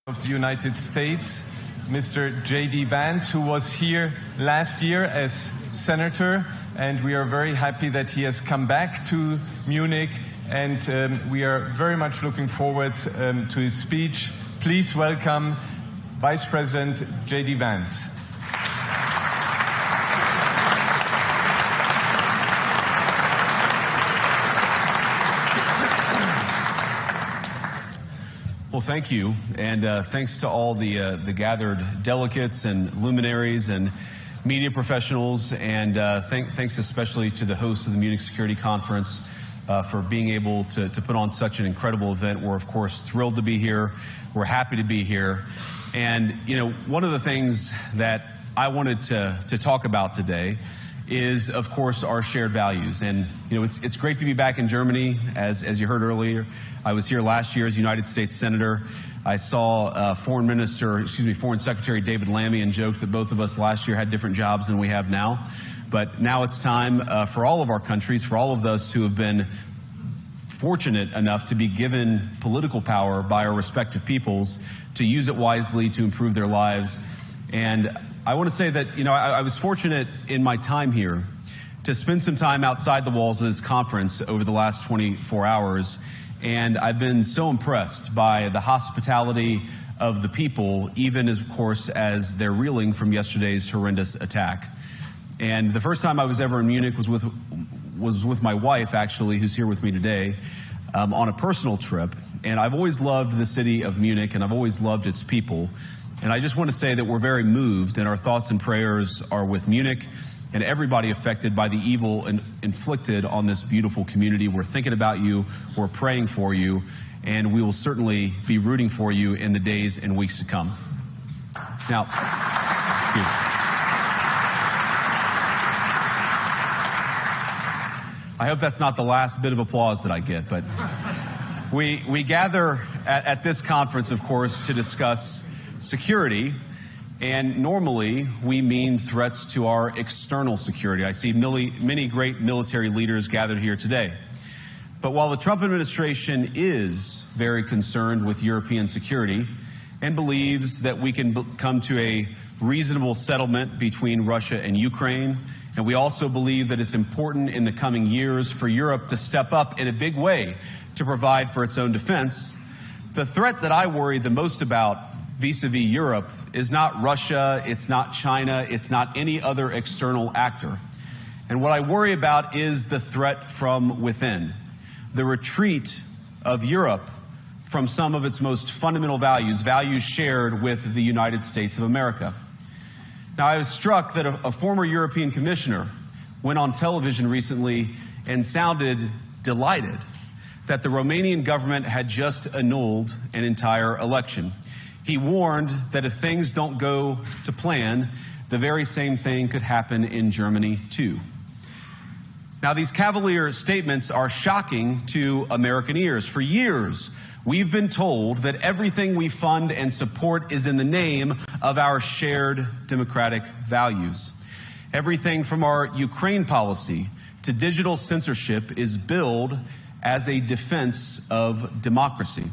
of the United States, Mr. JD Vance, who was here last year as senator, and we are very happy that he has come back to Munich, and we are very much looking forward to his speech. Please welcome Vice President JD Vance. Well, thank you, and thanks to all the gathered delegates and luminaries and media professionals, and thanks especially to the host of the Munich Security Conference for being able to put on such an incredible event. We're, of course, thrilled to be here. We're happy to be here. And, you know, one of the things that I wanted to talk about today is, of course, our shared values. And, you know, it's great to be back in Germany. As you heard earlier, I was here last year as United States Senator. I saw Foreign Secretary David Lammy and joked that both of us last year had different jobs than we have now. But now it's time for all of our countries, for all of us who have been fortunate enough to be given political power by our respective peoples, to use it wisely to improve their lives. And I want to say that, you know, I was fortunate in my time here to spend some time outside the walls of this conference over the last 24 hours. And I've been so impressed by the hospitality of the people, even as, of course, as they're reeling from yesterday's horrendous attack. And the first time I was ever in Munich was with my wife, actually, who's here with me today, on a personal trip. And I've always loved the city of Munich, and I've always loved its people. And I just want to say that we're very moved, and our thoughts and prayers are with Munich and everybody affected by the evil inflicted on this beautiful community. We're thinking about you, we're praying for you, and we will certainly be rooting for you in the days and weeks to come. Now, I hope that's not the last bit of applause that I get, but we gather at this conference, of course, to discuss security, and normally we mean threats to our external security. I see many great military leaders gathered here today. But while the Trump administration is very concerned with European security and believes that we can come to a reasonable settlement between Russia and Ukraine, and we also believe that it's important in the coming years for Europe to step up in a big way to provide for its own defense, the threat that I worry the most about vis-a-vis Europe is not Russia, it's not China, it's not any other external actor. And what I worry about is the threat from within, the retreat of Europe from some of its most fundamental values, values shared with the United States of America. Now, I was struck that a former European commissioner went on television recently and sounded delighted that the Romanian government had just annulled an entire election. He warned that if things don't go to plan, the very same thing could happen in Germany, too. Now, these cavalier statements are shocking to American ears. For years, we've been told that everything we fund and support is in the name of our shared democratic values. Everything from our Ukraine policy to digital censorship is billed as a defense of democracy.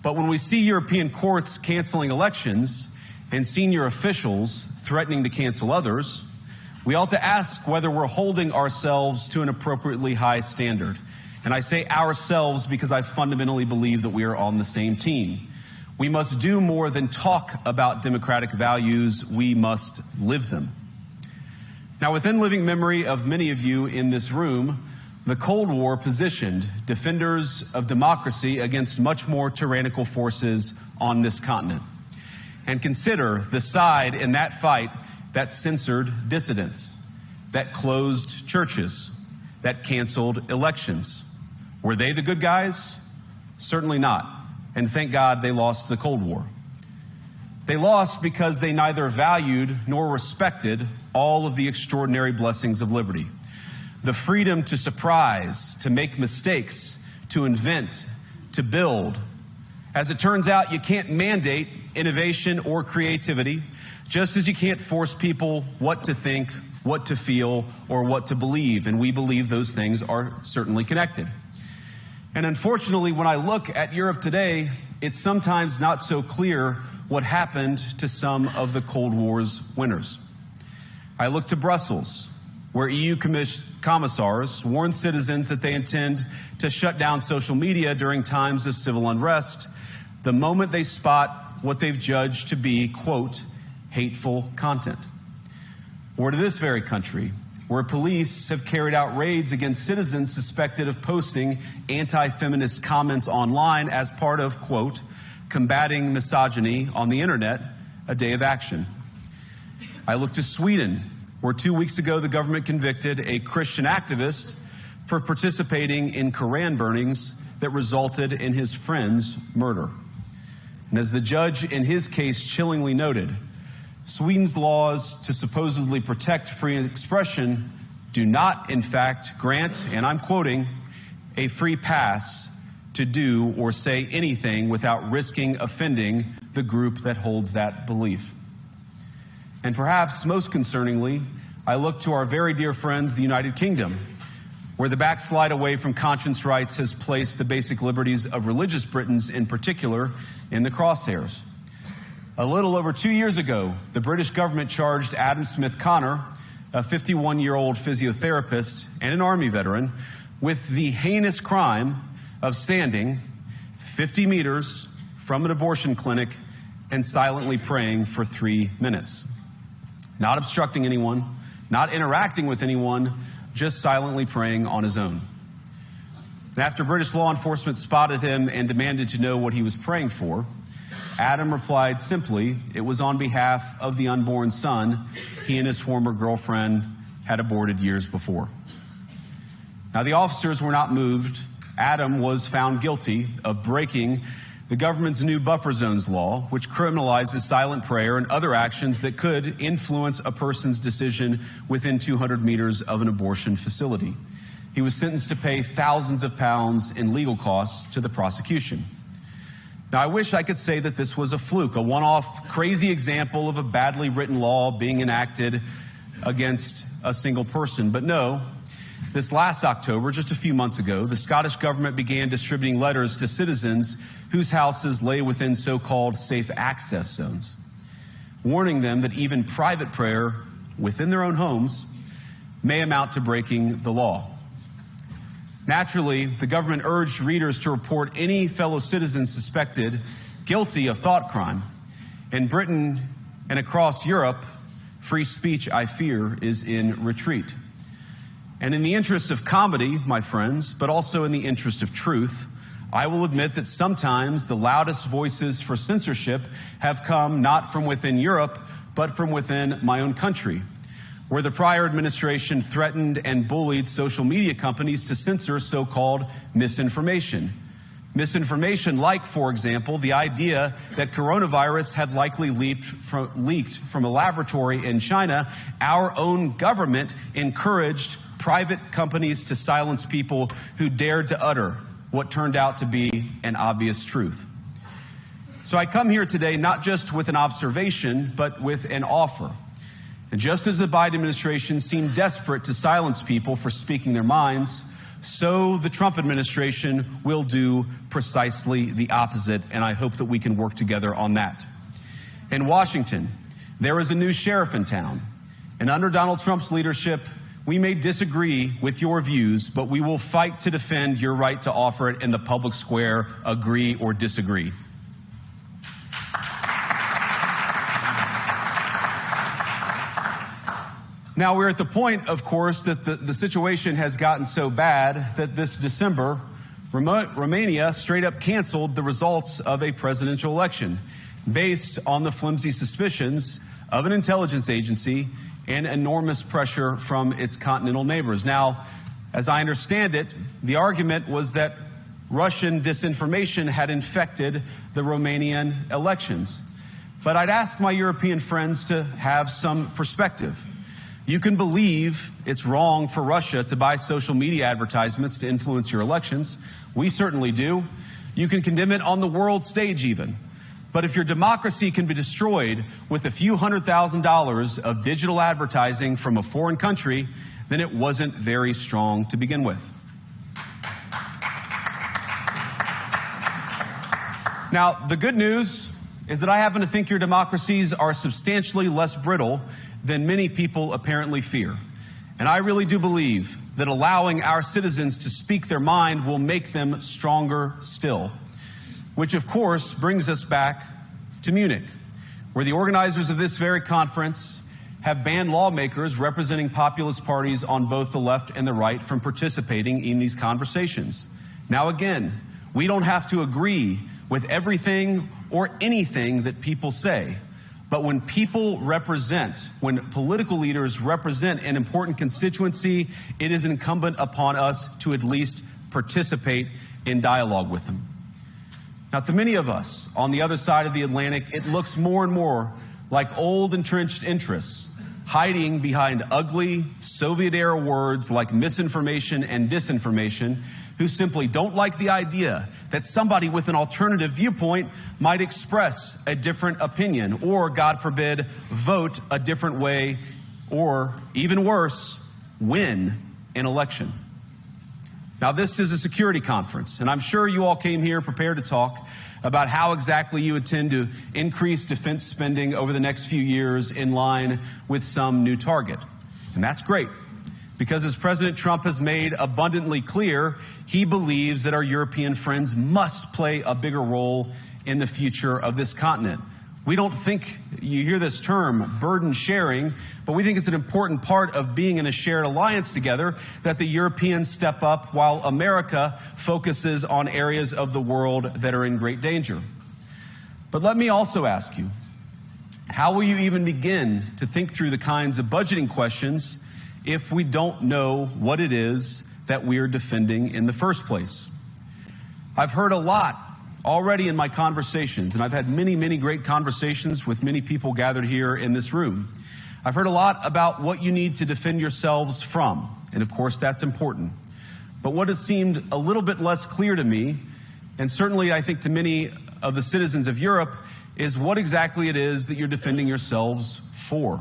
But when we see European courts canceling elections and senior officials threatening to cancel others, we ought to ask whether we're holding ourselves to an appropriately high standard. And I say ourselves because I fundamentally believe that we are on the same team. We must do more than talk about democratic values, we must live them. Now, within living memory of many of you in this room, the Cold War positioned defenders of democracy against much more tyrannical forces on this continent. And consider the side in that fight that censored dissidents, that closed churches, that canceled elections. Were they the good guys? Certainly not. And thank God they lost the Cold War. They lost because they neither valued nor respected all of the extraordinary blessings of liberty. The freedom to surprise, to make mistakes, to invent, to build. As it turns out, you can't mandate innovation or creativity, just as you can't force people what to think, what to feel, or what to believe. And we believe those things are certainly connected. And unfortunately, when I look at Europe today, it's sometimes not so clear what happened to some of the Cold War's winners. I look to Brussels, where EU commissars warn citizens that they intend to shut down social media during times of civil unrest the moment they spot what they've judged to be, quote, hateful content. Or to this very country, where police have carried out raids against citizens suspected of posting anti-feminist comments online as part of, quote, combating misogyny on the internet, a day of action. I look to Sweden, where 2 weeks ago the government convicted a Christian activist for participating in Koran burnings that resulted in his friend's murder. And as the judge in his case chillingly noted, Sweden's laws to supposedly protect free expression do not, in fact, grant, and I'm quoting, a free pass to do or say anything without risking offending the group that holds that belief. And perhaps most concerningly, I look to our very dear friends, the United Kingdom, where the backslide away from conscience rights has placed the basic liberties of religious Britons in particular in the crosshairs. A little over 2 years ago, the British government charged Adam Smith Connor, a 51-year-old physiotherapist and an Army veteran, with the heinous crime of standing 50 meters from an abortion clinic and silently praying for 3 minutes. Not obstructing anyone, not interacting with anyone, just silently praying on his own. And after British law enforcement spotted him and demanded to know what he was praying for, Adam replied simply, it was on behalf of the unborn son he and his former girlfriend had aborted years before. Now, the officers were not moved. Adam was found guilty of breaking the government's new buffer zones law, which criminalizes silent prayer and other actions that could influence a person's decision within 200 meters of an abortion facility. He was sentenced to pay thousands of pounds in legal costs to the prosecution. Now, I wish I could say that this was a fluke, a one-off crazy example of a badly written law being enacted against a single person. But no, this last October, just a few months ago, the Scottish government began distributing letters to citizens whose houses lay within so-called safe access zones, warning them that even private prayer within their own homes may amount to breaking the law. Naturally, the government urged readers to report any fellow citizens suspected guilty of thought crime. In Britain and across Europe, free speech, I fear, is in retreat. And in the interest of comedy, my friends, but also in the interest of truth, I will admit that sometimes the loudest voices for censorship have come not from within Europe, but from within my own country, where the prior administration threatened and bullied social media companies to censor so-called misinformation. Misinformation like, for example, the idea that coronavirus had likely leaked from a laboratory in China. Our own government encouraged private companies to silence people who dared to utter what turned out to be an obvious truth. So I come here today not just with an observation, but with an offer. And just as the Biden administration seemed desperate to silence people for speaking their minds, so the Trump administration will do precisely the opposite, and I hope that we can work together on that. In Washington, there is a new sheriff in town, and under Donald Trump's leadership, we may disagree with your views, but we will fight to defend your right to offer it in the public square, agree or disagree. Now, we're at the point, of course, that the situation has gotten so bad that this December, Romania straight up canceled the results of a presidential election based on the flimsy suspicions of an intelligence agency and enormous pressure from its continental neighbors. Now, as I understand it, the argument was that Russian disinformation had infected the Romanian elections. But I'd ask my European friends to have some perspective. You can believe it's wrong for Russia to buy social media advertisements to influence your elections. We certainly do. You can condemn it on the world stage even. But if your democracy can be destroyed with a few $100,000 of digital advertising from a foreign country, then it wasn't very strong to begin with. Now, the good news is that I happen to think your democracies are substantially less brittle than many people apparently fear. And I really do believe that allowing our citizens to speak their mind will make them stronger still. Which, of course, brings us back to Munich, where the organizers of this very conference have banned lawmakers representing populist parties on both the left and the right from participating in these conversations. Now, again, we don't have to agree with everything or anything that people say. But when people represent, when political leaders represent an important constituency, it is incumbent upon us to at least participate in dialogue with them. Now, to many of us on the other side of the Atlantic, it looks more and more like old entrenched interests hiding behind ugly Soviet-era words like misinformation and disinformation, who simply don't like the idea that somebody with an alternative viewpoint might express a different opinion or, God forbid, vote a different way or, even worse, win an election. Now, this is a security conference, and I'm sure you all came here prepared to talk about how exactly you intend to increase defense spending over the next few years in line with some new target. And that's great, because as President Trump has made abundantly clear, he believes that our European friends must play a bigger role in the future of this continent. We don't think, you hear this term, burden sharing, but we think it's an important part of being in a shared alliance together that the Europeans step up while America focuses on areas of the world that are in great danger. But let me also ask you, how will you even begin to think through the kinds of budgeting questions if we don't know what it is that we're defending in the first place? I've heard a lot already in my conversations, and I've had many, many great conversations with many people gathered here in this room. I've heard a lot about what you need to defend yourselves from, and of course that's important. But what has seemed a little bit less clear to me, and certainly I think to many of the citizens of Europe, is what exactly it is that you're defending yourselves for.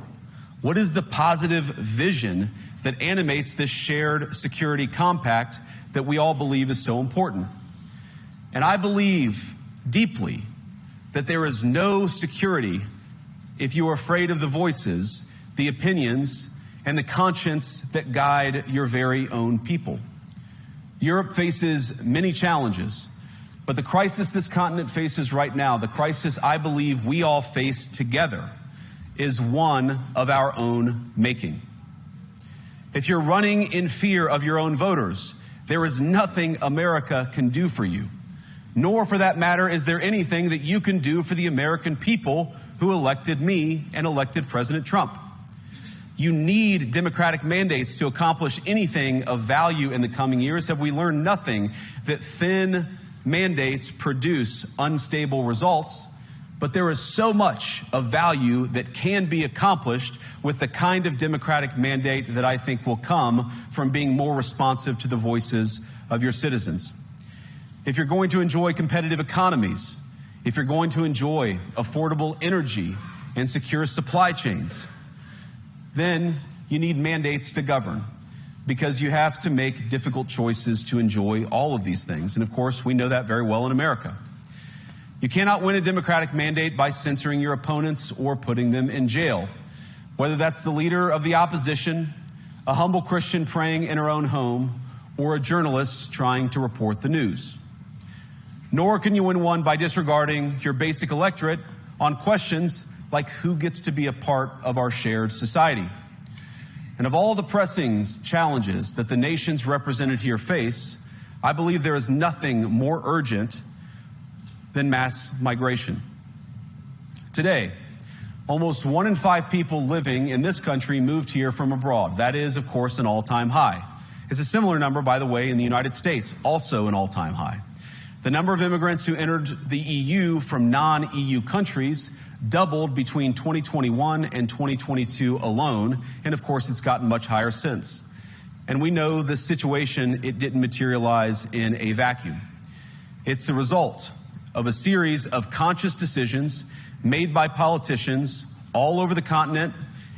What is the positive vision that animates this shared security compact that we all believe is so important? And I believe deeply that there is no security if you are afraid of the voices, the opinions, and the conscience that guide your very own people. Europe faces many challenges, but the crisis this continent faces right now, the crisis I believe we all face together, is one of our own making. If you're running in fear of your own voters, there is nothing America can do for you. Nor, for that matter, is there anything that you can do for the American people who elected me and elected President Trump. You need democratic mandates to accomplish anything of value in the coming years. Have we learned nothing that thin mandates produce unstable results? But there is so much of value that can be accomplished with the kind of democratic mandate that I think will come from being more responsive to the voices of your citizens. If you're going to enjoy competitive economies, if you're going to enjoy affordable energy and secure supply chains, then you need mandates to govern, because you have to make difficult choices to enjoy all of these things. And of course, we know that very well in America. You cannot win a democratic mandate by censoring your opponents or putting them in jail, whether that's the leader of the opposition, a humble Christian praying in her own home, or a journalist trying to report the news. Nor can you win one by disregarding your basic electorate on questions like who gets to be a part of our shared society. And of all the pressing challenges that the nations represented here face, I believe there is nothing more urgent than mass migration. Today, almost 1 in 5 people living in this country moved here from abroad. That is, of course, an all-time high. It's a similar number, by the way, in the United States, also an all-time high. The number of immigrants who entered the EU from non-EU countries doubled between 2021 and 2022 alone, and of course it's gotten much higher since. And we know this situation, it didn't materialize in a vacuum. It's the result of a series of conscious decisions made by politicians all over the continent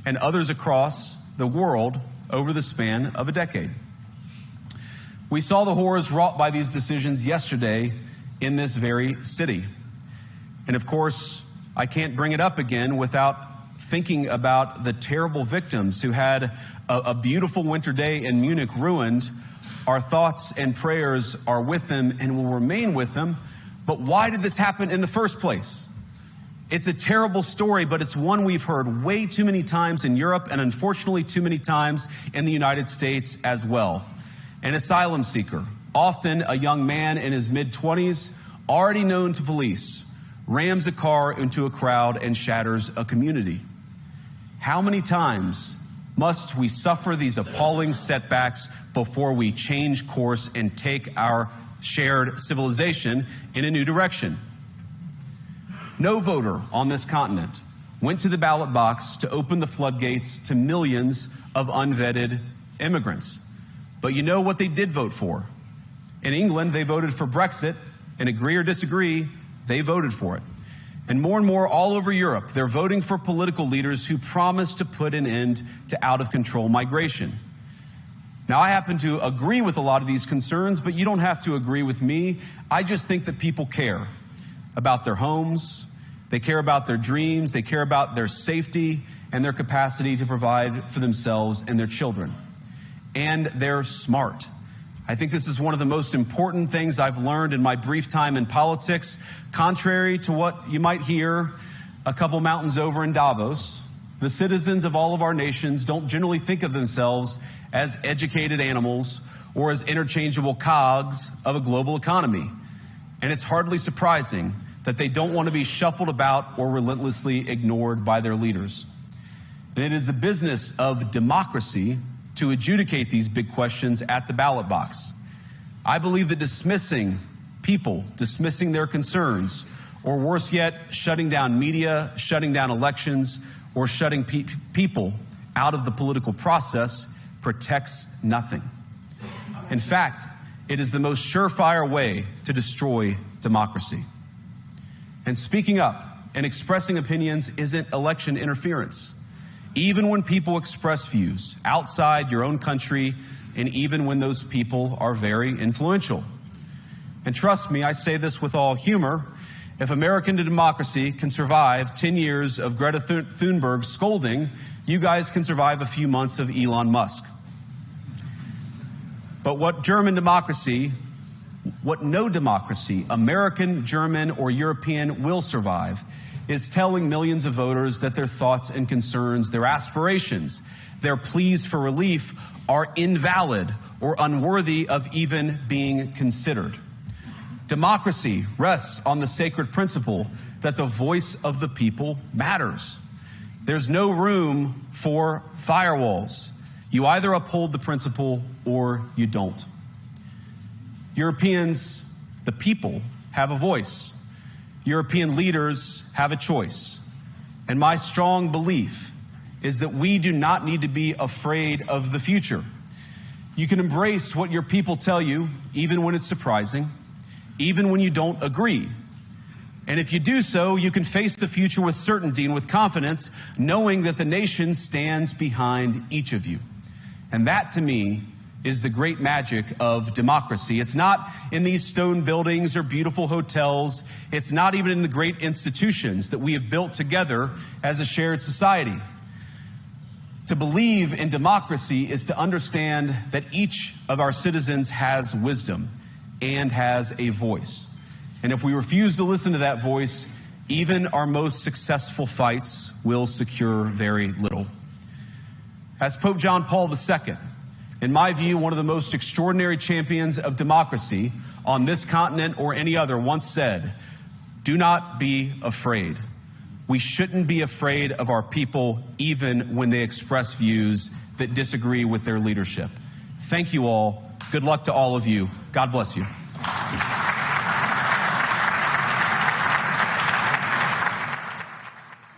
and others across the world over the span of a decade. We saw the horrors wrought by these decisions yesterday in this very city. And of course, I can't bring it up again without thinking about the terrible victims who had a beautiful winter day in Munich ruined. Our thoughts and prayers are with them and will remain with them. But why did this happen in the first place? It's a terrible story, but it's one we've heard way too many times in Europe and unfortunately too many times in the United States as well. An asylum seeker, often a young man in his mid-20s, already known to police, rams a car into a crowd and shatters a community. How many times must we suffer these appalling setbacks before we change course and take our shared civilization in a new direction? No voter on this continent went to the ballot box to open the floodgates to millions of unvetted immigrants. But you know what they did vote for? In England, they voted for Brexit, and agree or disagree, they voted for it. And more all over Europe, they're voting for political leaders who promise to put an end to out-of-control migration. Now, I happen to agree with a lot of these concerns, but you don't have to agree with me. I just think that people care about their homes, they care about their dreams, they care about their safety and their capacity to provide for themselves and their children. And they're smart. I think this is one of the most important things I've learned in my brief time in politics. Contrary to what you might hear a couple mountains over in Davos, the citizens of all of our nations don't generally think of themselves as educated animals or as interchangeable cogs of a global economy. And it's hardly surprising that they don't want to be shuffled about or relentlessly ignored by their leaders. And it is the business of democracy to adjudicate these big questions at the ballot box. I believe that dismissing people, dismissing their concerns, or worse yet, shutting down media, shutting down elections, or shutting people out of the political process protects nothing. In fact, it is the most surefire way to destroy democracy. And speaking up and expressing opinions isn't election interference. Even when people express views outside your own country, and even when those people are very influential. And trust me, I say this with all humor, if American democracy can survive 10 years of Greta Thunberg scolding, you guys can survive a few months of Elon Musk. But what no democracy, American, German, or European, will survive is telling millions of voters that their thoughts and concerns, their aspirations, their pleas for relief are invalid or unworthy of even being considered. Democracy rests on the sacred principle that the voice of the people matters. There's no room for firewalls. You either uphold the principle or you don't. Europeans, the people, have a voice. European leaders have a choice. And my strong belief is that we do not need to be afraid of the future. You can embrace what your people tell you, even when it's surprising, even when you don't agree. And if you do so, you can face the future with certainty and with confidence, knowing that the nation stands behind each of you. And that, to me, is the great magic of democracy. It's not in these stone buildings or beautiful hotels. It's not even in the great institutions that we have built together as a shared society. To believe in democracy is to understand that each of our citizens has wisdom and has a voice. And if we refuse to listen to that voice, even our most successful fights will secure very little. As Pope John Paul II, in my view, one of the most extraordinary champions of democracy on this continent or any other, once said, "Do not be afraid." We shouldn't be afraid of our people, even when they express views that disagree with their leadership. Thank you all. Good luck to all of you. God bless you.